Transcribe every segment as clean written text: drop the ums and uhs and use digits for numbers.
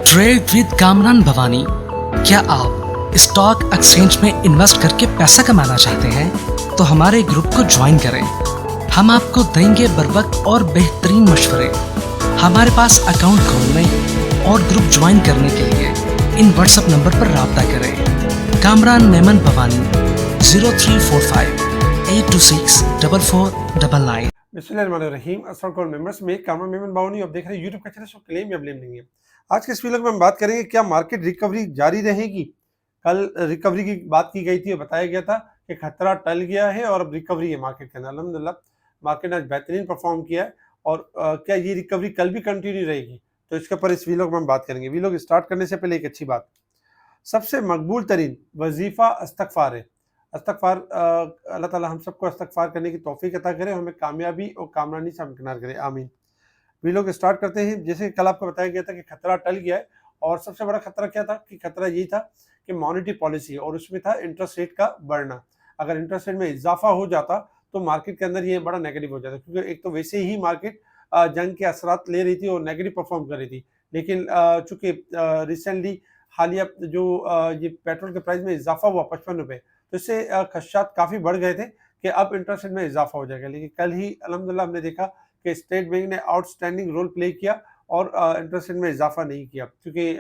Trade with Kamran Bhavani. क्या आप stock exchange में इन्वेस्ट करके पैसा कमाना चाहते हैं तो हमारे ग्रुप को ज्वाइन करें। हम आपको देंगे बर वक्त और बेहतरीन मशवरे। हमारे पास अकाउंट खोलने और ग्रुप ज्वाइन करने के लिए इन व्हाट्सएप नंबर पर राब्ता करें। कामरान मेमन भवानी 0345 826 4499। बिस्मिल्लाहिर्रहमानिर्रहीम। अस्सलाम वालेकुम मेंबर्स, में कामरान मेमन बावनी आप देख रहे हैं यूट्यूब का चैनल। क्लेम या ब्लेम नहीं है। आज के इस वीडियो में हम बात करेंगे क्या मार्केट रिकवरी जारी रहेगी। कल रिकवरी की बात की गई थी और बताया गया था कि खतरा टल गया है और अब रिकवरी है मार्केट के अंदर। अल्हम्दुलिल्लाह मार्केट ने आज बेहतरीन परफॉर्म किया है और क्या ये रिकवरी कल भी कंटिन्यू रहेगी, तो इसके ऊपर इस वीडियो में हम बात करेंगे। वीडियो स्टार्ट करने से पहले एक अच्छी बात, सबसे मकबूल तरीन वजीफ़ा इस्तग़फ़ार है। इस्तग़फ़ार अल्लाह ताला हम सबको इस्तग़फ़ार करने की तौफ़ीक अता करे, हमें कामयाबी और कामरानी से हमकिनार करे, आमीन। वी लोग स्टार्ट करते हैं। जैसे कल आपको बताया गया था कि खतरा टल गया है और सबसे बड़ा खतरा क्या था कि खतरा यही था कि मॉनेटरी पॉलिसी और उसमें था इंटरेस्ट रेट का बढ़ना। अगर इंटरेस्ट रेट में इजाफा हो जाता तो मार्केट के अंदर ये बड़ा नेगेटिव हो जाता, क्योंकि एक तो वैसे ही मार्केट जंग के असरात ले रही थी और नेगेटिव परफॉर्म कर रही थी। लेकिन चूंकि रिसेंटली हालिया जो ये पेट्रोल के प्राइस में इजाफा हुआ 55 रुपये, तो इससे खदशात काफ़ी बढ़ गए थे कि अब इंटरेस्ट रेट में इजाफा हो जाएगा। लेकिन कल ही अल्हम्दुलिल्लाह हमने देखा कि स्टेट बैंक ने आउटस्टैंडिंग रोल प्ले किया और इंटरेस्ट रेट में इजाफा नहीं किया, क्योंकि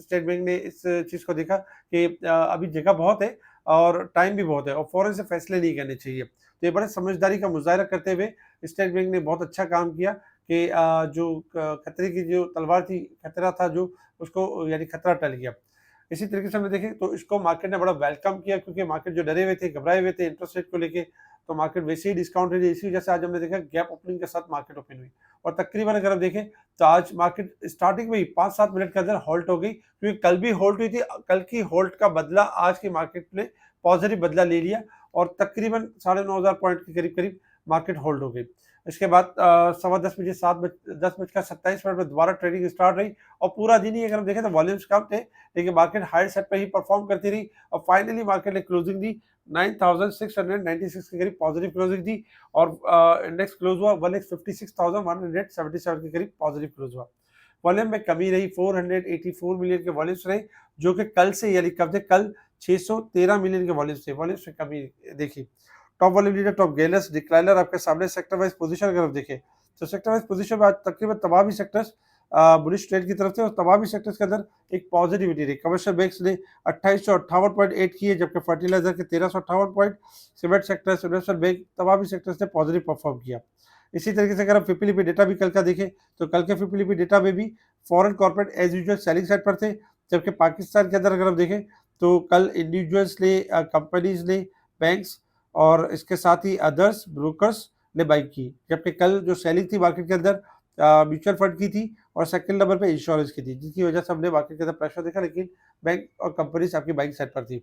स्टेट बैंक ने इस चीज़ को देखा कि अभी जगह बहुत है और टाइम भी बहुत है और फ़ौरन से फैसले नहीं करने चाहिए। तो ये बड़े समझदारी का मुज़ाहिरा करते हुए स्टेट बैंक ने बहुत अच्छा काम किया कि जो खतरे की जो तलवार थी, खतरा था जो, उसको यानी खतरा टल गया। इसी तरीके से हम देखें तो इसको मार्केट ने बड़ा वेलकम किया, क्योंकि मार्केट जो डरे हुए थे, घबराए हुए थे इंटरेस्ट रेट को लेके, तो मार्केट वैसे ही डिस्काउंट है। इसी वजह से आज हमने देखा गैप ओपनिंग के साथ मार्केट ओपन हुई और तकरीबन अगर आप देखें तो आज मार्केट स्टार्टिंग में ही 5-7 मिनट के अंदर होल्ड हो गई, क्योंकि कल भी होल्ड हुई थी। कल की होल्ड का बदला आज की मार्केट ने पॉजिटिव बदला ले लिया और तकरीबन 9,500 पॉइंट के करीब करीब मार्केट होल्ड हो गई। इसके बाद 10:15 बजे 10:27 में दोबारा ट्रेडिंग स्टार्ट रही और पूरा दिन ही अगर हम देखें तो वॉल्यूम्स कम थे, लेकिन मार्केट हायर सेट पे ही परफॉर्म करती रही और फाइनली मार्केट ने क्लोजिंग दी 9,696 के करीब पॉजिटिव क्लोजिंग दी और इंडेक्स क्लोज हुआ 1,56,177 के करीब पॉजिटिव क्लोज हुआ। वॉल्यूम में कमी रही, 484 मिलियन के वॉल्यूम्स रहे, जो कि कल से यानी कब थे, कल 613 मिलियन के वॉल्यूम्स थे। वॉल्यूम्स में कमी देखी। Top volume leader, top gainers, decliner आपके सामने। सेक्टर वाइज पोजीशन अगर आप देखें तो सेक्टर वाइज पोजीशन में आज तकरीबन तमाम ही सेक्टर्स बुलिश ट्रेड की तरफ से और तमाम ही सेक्टर्स के अंदर एक पॉजिटिविटी रही। कमर्शियल बैंक्स ने 2858.8 किए, जबकि फर्टिलाइजर के 1358 point, cement sectors, investment bank, तमाम ही सेक्टर्स ने पॉजिटिव परफॉर्म किया। इसी तरीके से अगर हम फिपिलिपी डेटा भी कल का देखें तो कल के फिपिलिपी डेटा में भी foreign corporate as usual selling side पर थे, जबकि पाकिस्तान के अंदर अगर हम देखें तो कल इंडिविजुअल्स ने, कंपनीज ने, बैंक्स और इसके साथ ही अदर्स ब्रोकर्स ने बाइक की, जबकि कल जो सेलिंग थी मार्केट के अंदर म्यूचुअल फंड की थी और सेकंड नंबर पे इंश्योरेंस की थी, जिसकी वजह से हमने मार्केट के अंदर प्रेशर देखा। लेकिन बैंक और कंपनीज आपकी बाइंग साइड पर थी।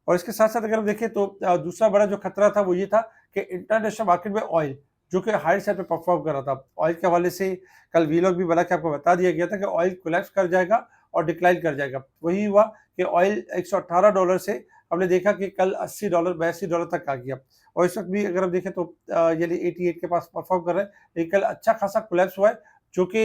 और इसके साथ साथ अगर हम देखें तो दूसरा बड़ा जो खतरा था वो ये था कि इंटरनेशनल मार्केट में ऑयल, जो कि हाई साइड पे परफॉर्म कर रहा था, ऑयल के हवाले से कल वीलॉग भी बना के आपको बता दिया गया था कि ऑयल कोलैप्स कर जाएगा और डिक्लाइन कर जाएगा। वही हुआ कि ऑयल $118 से हमने देखा कि कल $80 $82 तक आ गया और इस वक्त भी अगर हम देखें तो यानी 88 के पास परफॉर्म कर रहा है। लेकिन कल अच्छा खासा कोलैप्स हुआ है, जो कि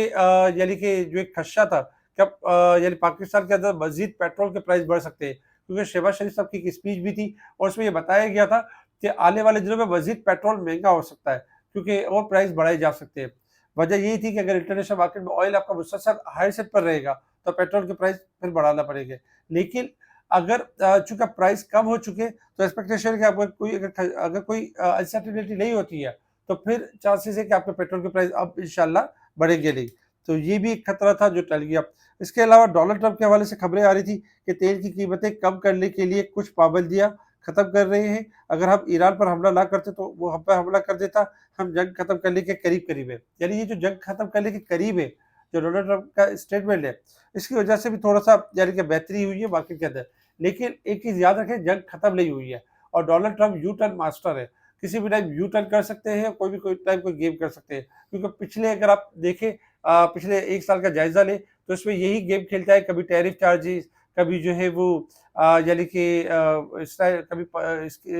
यानी कि जो एक खदशा था कि अब यानी पाकिस्तान के अंदर मजीद पेट्रोल के प्राइस बढ़ सकते हैं, क्योंकि शहबाज शरीफ साहब की एक स्पीच भी थी और उसमें ये बताया गया था कि आने वाले दिनों में मजीद पेट्रोल महंगा हो सकता है, क्योंकि और प्राइस बढ़ाए जा सकते हैं। वजह यही थी कि अगर इंटरनेशनल मार्केट में ऑयल आपका मुसलसल हाई सेट पर रहेगा तो पेट्रोल के प्राइस फिर बढ़ाना पड़ेगा। लेकिन अगर चूंकि प्राइस कम हो चुके तो एक्सपेक्टेशन है कि आपको कोई अगर कोई अनसर्टेनिटी नहीं होती है तो फिर चांसेस है कि आपके पेट्रोल के प्राइस अब इंशाल्लाह बढ़ेंगे नहीं। तो ये भी एक खतरा था जो टल गया। इसके अलावा डोनाल्ड ट्रंप के हवाले से खबरें आ रही थी कि तेल की कीमतें कम करने के लिए कुछ पाबंदियां खत्म कर रहे हैं। अगर हम ईरान पर हमला ना करते तो वो हम पर हमला कर देता। हम जंग खत्म करने के करीब है, यानी ये जो जंग खत्म करने के करीब है, जो डोनाल्ड ट्रंप का स्टेटमेंट है, इसकी वजह से भी थोड़ा सा यानी कि बेहतरी हुई है मार्केट के अंदर। लेकिन एक चीज याद रखें, जंग खत्म नहीं हुई है और Donald Trump U turn master है। किसी भी टाइम यू टर्न कर सकते हैं, कोई टाइम कोई गेम कर सकते हैं, क्योंकि पिछले अगर आप देखें पिछले 1 साल का जायजा लें तो इसमें यही गेम खेलता है। कभी टैरिफ चार्जेस, कभी जो है वो यानी कि कभी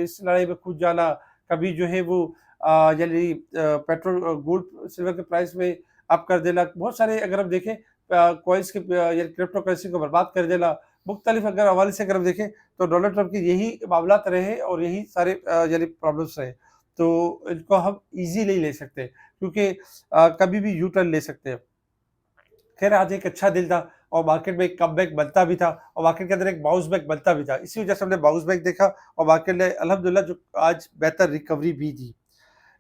इस लड़ाई में कूद जाना, कभी जो है वो यानी पेट्रोल गोल्ड सिल्वर के प्राइस में अप कर देना। बहुत सारे अगर हम देखें कॉइन्स के यानी क्रिप्टो करेंसी को बर्बाद कर देना, मुख्तलिफ अगर हवाले से अगर हम देखें तो डोनाल्ड ट्रंप के यही मामलात रहे और यही सारे यानी प्रॉब्लम्स रहे। तो इनको हम ईज़ी नहीं ले सकते क्योंकि कभी भी यू टर्न ले सकते हैं। खैर आज एक अच्छा दिन था और मार्केट में एक कमबैक बनता भी था और मार्केट के अंदर एक बाउंस बैक बनता भी था। इसी वजह से हमने बाउंस बैक देखा और मार्केट ने अल्हम्दुलिल्लाह जो आज बेहतर रिकवरी भी दी।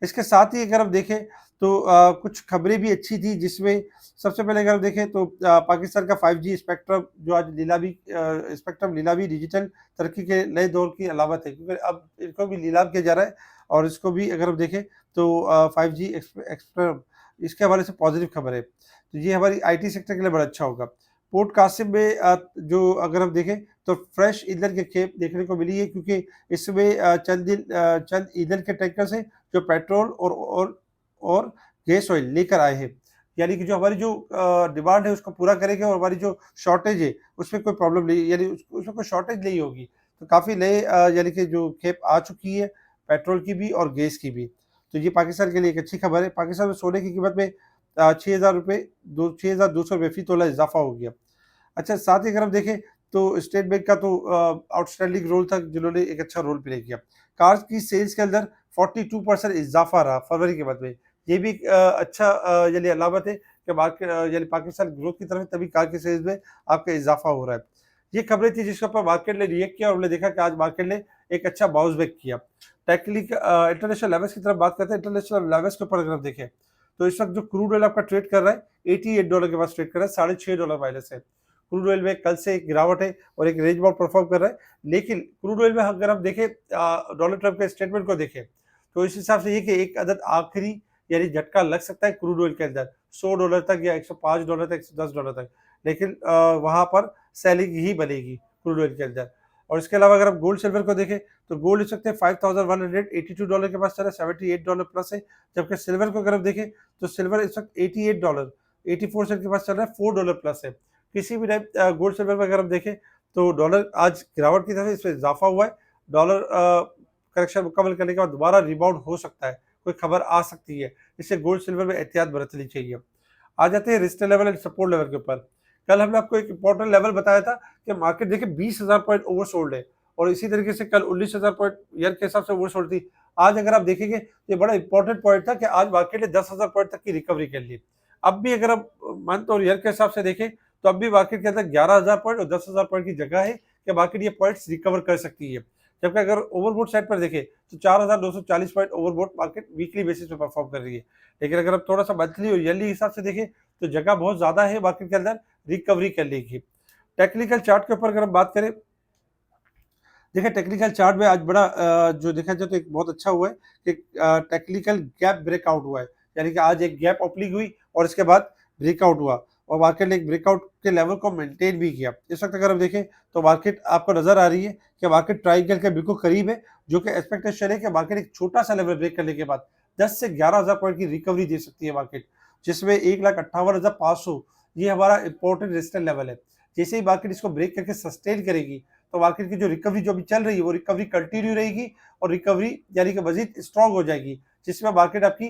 इसके साथ ही अगर हम देखें तो कुछ खबरें भी अच्छी थी जिसमें सबसे पहले अगर हम देखें तो पाकिस्तान का 5G स्पेक्ट्रम जो आज स्पेक्ट्रम नीलामी डिजिटल तरक्की के नए दौर की अलामत है क्योंकि अब इनको भी नीलाम किया जा रहा है और इसको भी अगर हम देखें तो 5G स्पेक्ट्रम इसके हवाले से पॉजिटिव खबर है। तो ये हमारी आईटी सेक्टर के लिए बड़ा अच्छा होगा। पोर्ट कासिम में जो अगर हम देखें तो फ्रेश ईंधन की खेप देखने को मिली है क्योंकि इसमें चंद ईंधन के टैंकर्स हैं जो पेट्रोल और गैस ऑयल लेकर आए हैं। यानी कि जो हमारी जो डिमांड है उसको पूरा करेंगे और हमारी जो शॉर्टेज है उसमें कोई प्रॉब्लम नहीं यानी उसमें कोई शॉर्टेज नहीं होगी। तो काफ़ी नए यानी कि जो खेप आ चुकी है पेट्रोल की भी और गैस की भी। तो ये पाकिस्तान के लिए एक अच्छी खबर है। पाकिस्तान में सोने की कीमत में 6,000 रुपये 6,200 रुपये फ़ी तोला इज़ाफ़ा हो गया। अच्छा साथ ही अगर हम देखें तो स्टेट बैंक का तो आउटस्टैंडिंग रोल था जिन्होंने एक अच्छा रोल प्ले किया। कार्स की सेल्स के अंदर 42% इज़ाफ़ा रहा फरवरी के बाद में। ये भी एक अच्छा यानी अलामत है कि यानी पाकिस्तान ग्रोथ की तरफ है तभी कार की सेल्स में आपका इज़ाफ़ा हो रहा है। ये खबरें थी जिसके ऊपर मार्केट ने रिएक्ट किया और हमने देखा कि आज मार्केट ने एक अच्छा बाउंस बैक किया। इंटरनेशनल लेवल्स की तरफ बात करते हैं। इंटरनेशनल लेवल्स के ऊपर अगर हम देखें तो इस वक़्त जो क्रूड ऑयल आपका ट्रेड कर रहा है $88 के पास ट्रेड कर रहा है, $6.5 माइनस है। क्रूड ऑयल में कल से एक गिरावट है और एक रेंज बाउंड परफॉर्म कर रहा है। लेकिन क्रूड ऑयल में अगर हम देखें डोनाल्ड ट्रंप के स्टेटमेंट को देखें तो इस हिसाब से ये कि एक अदद आखिरी यानी झटका लग सकता है क्रूड ऑयल के अंदर $100 तक या $105 तक $110 तक। लेकिन वहाँ पर सेलिंग ही बनेगी क्रूड ऑयल के अंदर। और इसके अलावा अगर हम गोल्ड सिल्वर को देखें तो गोल्ड इस वक्त $5,182 के पास चल रहा है, $78 प्लस है। जबकि सिल्वर को अगर हम देखें तो सिल्वर इस वक्त $88 84 सेंट के पास चल रहा है, $4 प्लस है। किसी भी टाइम गोल्ड सिल्वर में अगर हम देखें तो डॉलर आज गिरावट की तरफ है, इसमें इजाफा हुआ है। डॉलर करेक्शन मुकम्मल करने के बाद दोबारा रिबाउंड हो सकता है, कोई खबर आ सकती है, इससे गोल्ड सिल्वर में एहतियात बरतनी चाहिए। आ जाते हैं risk level and support level के ऊपर। कल हमने आपको एक इंपॉर्टेंट लेवल बताया था कि मार्केट देखिए 20,000 पॉइंट ओवरसोल्ड है और इसी तरीके से कल 19,000 पॉइंट ईयर के हिसाब से ओवरसोल्ड थी। आज अगर आप देखेंगे तो ये बड़ा इंपॉर्टेंट पॉइंट था कि आज मार्केट ने 10,000 पॉइंट तक की रिकवरी कर ली। अब भी अगर आप मंथ और ईयर के हिसाब से देखें तो अब भी मार्केट के अंदर 11,000 पॉइंट और 10,000 पॉइंट की जगह है कि मार्केट ये पॉइंट्स रिकवर कर सकती है। जबकि अगर ओवरबोट साइड पर देखें तो 4,240 point overbought market weekly basis पे परफॉर्म कर रही है। लेकिन अगर आप थोड़ा सा मंथली और ईयरली हिसाब से देखें तो जगह बहुत ज़्यादा है मार्केट के अंदर रिकवरी करने की। टेक्निकल चार्ट के ऊपर अगर हम बात करें, देखिए टेक्निकल चार्ट में आज बड़ा जो देखा जाए तो एक बहुत अच्छा हुआ है कि टेक्निकल गैप ब्रेकआउट हुआ है। यानी कि आज एक गैप ओपनिंग हुई और इसके बाद ब्रेकआउट हुआ और मार्केट ने एक ब्रेकआउट के लेवल को मेंटेन भी किया। इस वक्त अगर हम देखें तो मार्केट आपको नजर आ रही है कि मार्केट ट्रायंगल के बिल्कुल करीब है, जो कि एक्सपेक्टेशन है कि मार्केट एक छोटा सा लेवल ब्रेक करने के बाद 10 से 11,000 पॉइंट की रिकवरी दे सकती है मार्केट, जिसमें 1,58,500 ये हमारा इंपॉर्टेंट रेजिस्टेंस लेवल है। जैसे ही मार्केट इसको ब्रेक करके सस्टेन करेगी तो मार्केट की जो रिकवरी जो अभी चल रही है वो रिकवरी कंटिन्यू रहेगी और रिकवरी यानी कि मजीद स्ट्रॉन्ग हो जाएगी, जिसमें मार्केट आपकी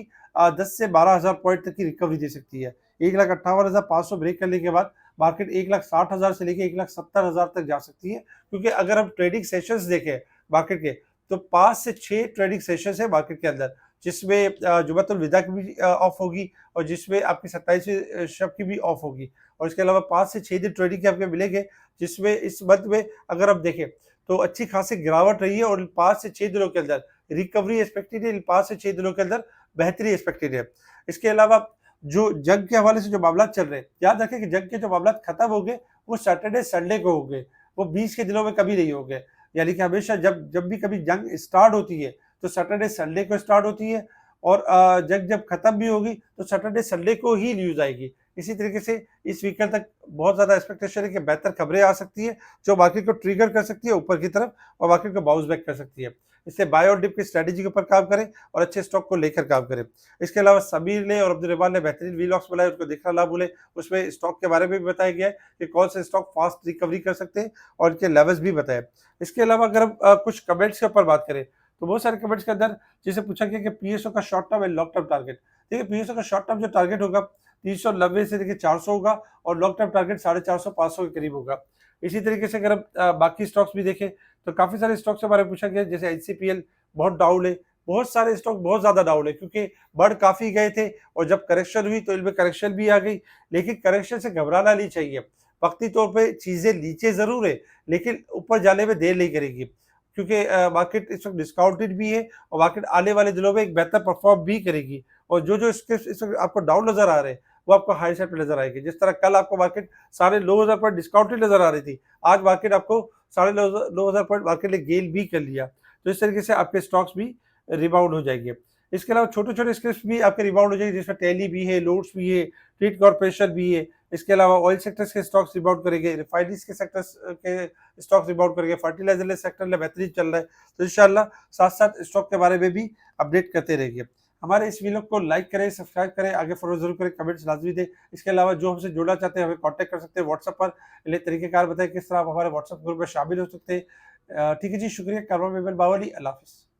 10 से 12,000 पॉइंट तक की रिकवरी दे सकती है। 1,58,500 ब्रेक करने के बाद मार्केट 1,60,000 से लेकर 1,70,000 तक जा सकती है, क्योंकि अगर हम ट्रेडिंग सेशंस देखें मार्केट के तो 5 से 6 ट्रेडिंग सेशंस है मार्केट के अंदर, जिसमें जुमअतुल विदा की भी ऑफ होगी और जिसमें आपकी 27वीं शब की भी ऑफ होगी और इसके अलावा 5 से 6 दिन ट्रेडिंग के आपके मिलेंगे, जिसमें इस मंथ में अगर हम देखें तो अच्छी खासी गिरावट रही है और 5 से 6 दिनों के अंदर रिकवरी एक्सपेक्टेड है, 5 से 6 दिनों के अंदर बेहतरी एक्सपेक्टेड है। इसके अलावा जो जंग के हवाले से जो मामला चल रहे हैं, याद रखें कि जंग के जो मामला खत्म हो गए वो सैटरडे संडे को हो गए, वो 20 के दिनों में कभी नहीं हो गए। यानी कि हमेशा जब जब भी कभी जंग स्टार्ट होती है तो सैटरडे संडे को स्टार्ट होती है और जंग जब खत्म भी होगी तो सैटरडे संडे को ही न्यूज आएगी। इसी तरीके से इस वीकेंड तक बहुत ज़्यादा एक्सपेक्टेशन है कि बेहतर खबरें आ सकती है जो मार्केट को ट्रिगर कर सकती है ऊपर की तरफ और मार्केट को बाउंस बैक कर सकती है। इसलिए बाय और डिप की स्ट्रेटेजी के ऊपर काम करें और अच्छे स्टॉक को लेकर काम करें। इसके अलावा समीर ने और अब्दुल रहमान ने बेहतरीन वीलॉग्स बनाए, उनको देखना ना भूलें। उसमें स्टॉक के बारे में भी बताया गया है कि कौन से स्टॉक फास्ट रिकवरी कर सकते हैं और इनके लेवल्स भी बताए। इसके अलावा अगर हम कुछ कमेंट्स के ऊपर बात करें तो बहुत सारे कमेंट्स के अंदर जैसे पूछा गया कि पीएसओ का short term and long term target. देखिए पीएसओ का शॉर्ट टर्म जो टारगेट होगा 390 से लेकर 400 होगा और लॉन्ग टर्म टारगेट 450-500 के करीब होगा। इसी तरीके से अगर हम बाकी स्टॉक्स भी देखें तो काफ़ी सारे स्टॉक्स के बारे में पूछा गया, जैसे एचसीपीएल बहुत डाउन है, बहुत सारे स्टॉक बहुत ज़्यादा डाउन है क्योंकि बढ़ काफ़ी गए थे और जब करेक्शन हुई तो इनमें करेक्शन भी आ गई। लेकिन करेक्शन से घबराना नहीं चाहिए, वक़्ती तौर पे चीज़ें नीचे ज़रूर है लेकिन ऊपर जाने में देर नहीं करेगी क्योंकि मार्केट इस वक़्त डिस्काउंटेड भी है और मार्केट आने वाले दिनों में एक बेहतर परफ़ॉर्म भी करेगी और जो-जो इसके इस वक़्त आपको डाउन नज़र आ रहे हैं, वो आपको हाई साइड पे नज़र आएगी। जिस तरह कल आपको मार्केट साढ़े 9,000 पर डिस्काउंटेड नज़र आ रही थी, आज मार्केट आपको साढ़े 9,000 पॉइंट मार्केट ने गेन भी कर लिया। तो इस तरीके से आपके स्टॉक्स भी रिबाउंड हो जाएँगे। इसके अलावा छोटे-छोटे स्क्रिप्ट्स भी आपके रिबाउंड हो जाएंगे, जिसमें टेली भी है, लोट्स भी है, ट्रीट कॉर्पोरेशन भी है। इसके अलावा ऑयल सेक्टर्स के स्टॉक्स रिबाउंड करेंगे, रिफाइनरीज़ के सेक्टर्स के स्टॉक्स रिबाउंड करेंगे, फर्टिलाइज़र सेक्टर में बेहतरीन चल रहा है। तो इंशाल्लाह साथ-साथ स्टॉक के बारे में भी अपडेट करते रहेंगे। हमारे इस वीडियो को लाइक करें, सब्सक्राइब करें, आगे फॉलो ज़रूर करें, कमेंट्स लाज़मी दें। इसके अलावा जो हमसे जुड़ना चाहते हैं हमें कॉन्टैक्ट कर सकते हैं व्हाट्सएप पर। इन्हें तरीक़ेकार बताएँ किस तरह आप हमारे व्हाट्सएप ग्रुप में शामिल हो सकते हैं। ठीक है जी, शुक्रिया। कारवां मेमन बावली, अल्लाह हाफ़िज़।